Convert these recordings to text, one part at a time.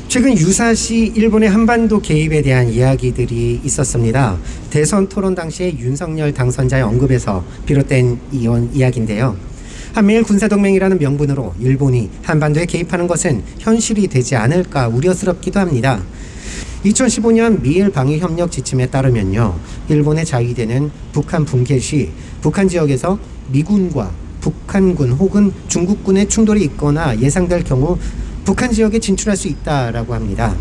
최근 유사시 일본의 한반도 개입에 대한 이야기들이 있었습니다. 대선 토론 당시에 윤석열 당선자의 언급에서 비롯된 이야기인데요. 한미일 군사동맹이라는 명분으로 일본이 한반도에 개입하는 것은 현실이 되지 않을까 우려스럽기도 합니다. 2015년 미일 방위협력 지침에 따르면요, 일본의 자위대는 북한 붕괴 시 북한 지역에서 미군과 북한군 혹은 중국군의 충돌이 있거나 예상될 경우 북한 지역에 진출할 수 있다라고 합니다.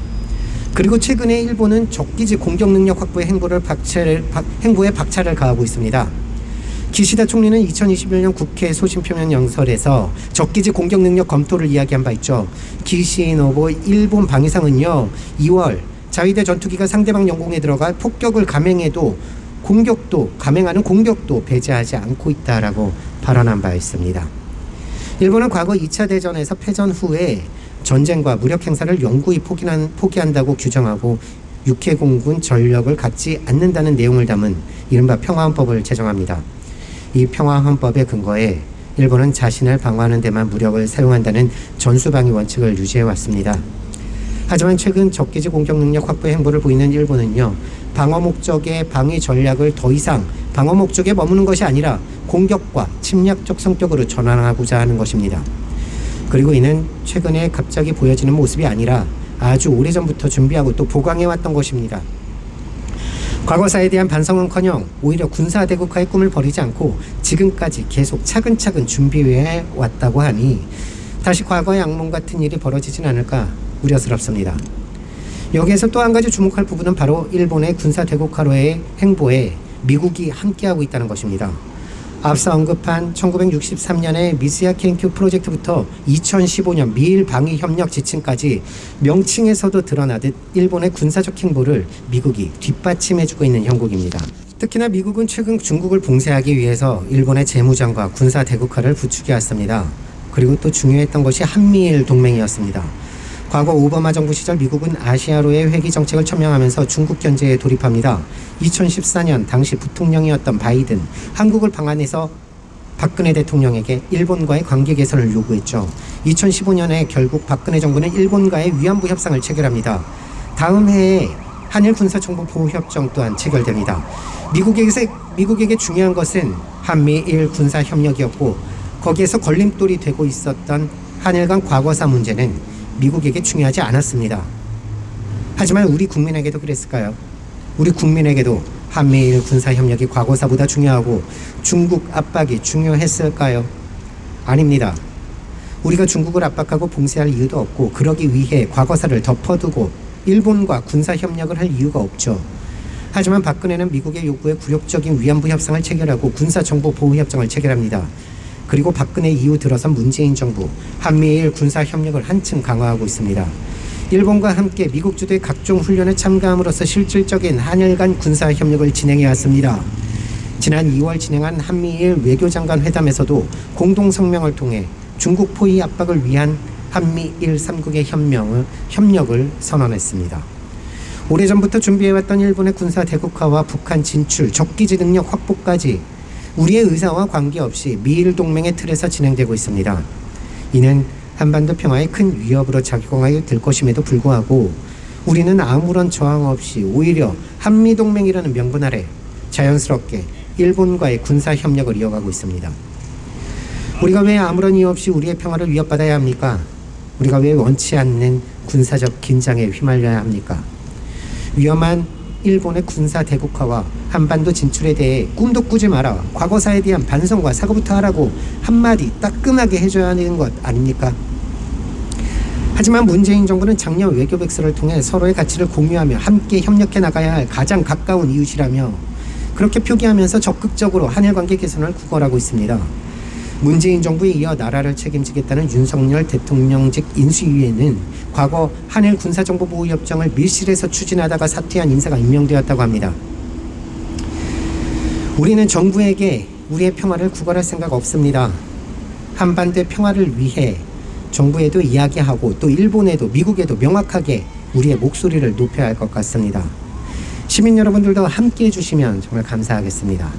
그리고 최근에 일본은 적기지 공격 능력 확보의 행보에 박차를 가하고 있습니다. 기시다 총리는 2021년 국회 소신표명 연설에서 적기지 공격 능력 검토를 이야기한 바 있죠. 기시노부 일본 방위상은요, 2월 자위대 전투기가 상대방 영공에 들어가 폭격을 감행하는 공격도 배제하지 않고 있다라고 발언한 바 있습니다. 일본은 과거 2차 대전에서 패전 후에 전쟁과 무력 행사를 영구히 포기한다고 규정하고 육해공군 전력을 갖지 않는다는 내용을 담은 이른바 평화헌법을 제정합니다. 이 평화헌법의 근거에 일본은 자신을 방어하는 데만 무력을 사용한다는 전수방위 원칙을 유지해왔습니다. 하지만 최근 적기지 공격 능력 확보의 행보를 보이는 일본은요, 방어 목적의 방위 전략을 더 이상 방어 목적에 머무는 것이 아니라 공격과 침략적 성격으로 전환하고자 하는 것입니다. 그리고 이는 최근에 갑자기 보여지는 모습이 아니라 아주 오래전부터 준비하고 또 보강해왔던 것입니다. 과거사에 대한 반성은커녕 오히려 군사대국화의 꿈을 버리지 않고 지금까지 계속 차근차근 준비해왔다고 하니 다시 과거의 악몽 같은 일이 벌어지진 않을까 우려스럽습니다. 여기에서 또 한 가지 주목할 부분은 바로 일본의 군사대국화로의 행보에 미국이 함께하고 있다는 것입니다. 앞서 언급한 1963년의 미스야 켄큐 프로젝트부터 2015년 미일 방위협력 지침까지 명칭에서도 드러나듯 일본의 군사적 행보를 미국이 뒷받침해주고 있는 형국입니다. 특히나 미국은 최근 중국을 봉쇄하기 위해서 일본의 재무장과 군사 대국화를 부추겨왔습니다. 그리고 또 중요했던 것이 한미일 동맹이었습니다. 과거 오바마 정부 시절 미국은 아시아로의 회귀 정책을 천명하면서 중국 견제에 돌입합니다. 2014년 당시 부통령이었던 바이든, 한국을 방한해서 박근혜 대통령에게 일본과의 관계 개선을 요구했죠. 2015년에 결국 박근혜 정부는 일본과의 위안부 협상을 체결합니다. 다음 해에 한일 군사정보 보호협정 또한 체결됩니다. 미국에게 중요한 것은 한미일 군사협력이었고, 거기에서 걸림돌이 되고 있었던 한일 간 과거사 문제는 미국에게 중요하지 않았습니다. 하지만 우리 국민에게도 그랬을까요? 우리 국민에게도 한미일 군사협력이 과거사보다 중요하고 중국 압박이 중요했을까요? 아닙니다. 우리가 중국을 압박하고 봉쇄할 이유도 없고 그러기 위해 과거사를 덮어두고 일본과 군사협력을 할 이유가 없죠. 하지만 박근혜는 미국의 요구에 굴욕적인 위안부 협상을 체결하고 군사정보보호협정을 체결합니다. 그리고 박근혜 이후 들어선 문재인 정부, 한미일 군사협력을 한층 강화하고 있습니다. 일본과 함께 미국 주도의 각종 훈련에 참가함으로써 실질적인 한일 간 군사협력을 진행해왔습니다. 지난 2월 진행한 한미일 외교장관 회담에서도 공동성명을 통해 중국 포위 압박을 위한 한미일 3국의 협력을 선언했습니다. 오래전부터 준비해왔던 일본의 군사 대국화와 북한 진출, 적기지 능력 확보까지 우리의 의사와 관계없이 미일 동맹의 틀에서 진행되고 있습니다. 이는 한반도 평화에 큰 위협으로 작용하게 될 것임에도 불구하고 우리는 아무런 저항 없이 오히려 한미동맹이라는 명분 아래 자연스럽게 일본과의 군사협력을 이어가고 있습니다. 우리가 왜 아무런 이유 없이 우리의 평화를 위협받아야 합니까? 우리가 왜 원치 않는 군사적 긴장에 휘말려야 합니까? 위험한 일본의 군사 대국화와 한반도 진출에 대해 꿈도 꾸지 마라, 과거사에 대한 반성과 사과부터 하라고 한마디 따끔하게 해줘야 하는 것 아닙니까? 하지만 문재인 정부는 작년 외교 백서를 통해 서로의 가치를 공유하며 함께 협력해 나가야 할 가장 가까운 이웃이라며 그렇게 표기하면서 적극적으로 한일 관계 개선을 구걸하고 있습니다. 문재인 정부에 이어 나라를 책임지겠다는 윤석열 대통령직 인수위에는 과거 한일 군사정보보호협정을 밀실에서 추진하다가 사퇴한 인사가 임명되었다고 합니다. 우리는 정부에게 우리의 평화를 구걸할 생각 없습니다. 한반도의 평화를 위해 정부에도 이야기하고 또 일본에도 미국에도 명확하게 우리의 목소리를 높여야 할 것 같습니다. 시민 여러분들도 함께 해주시면 정말 감사하겠습니다.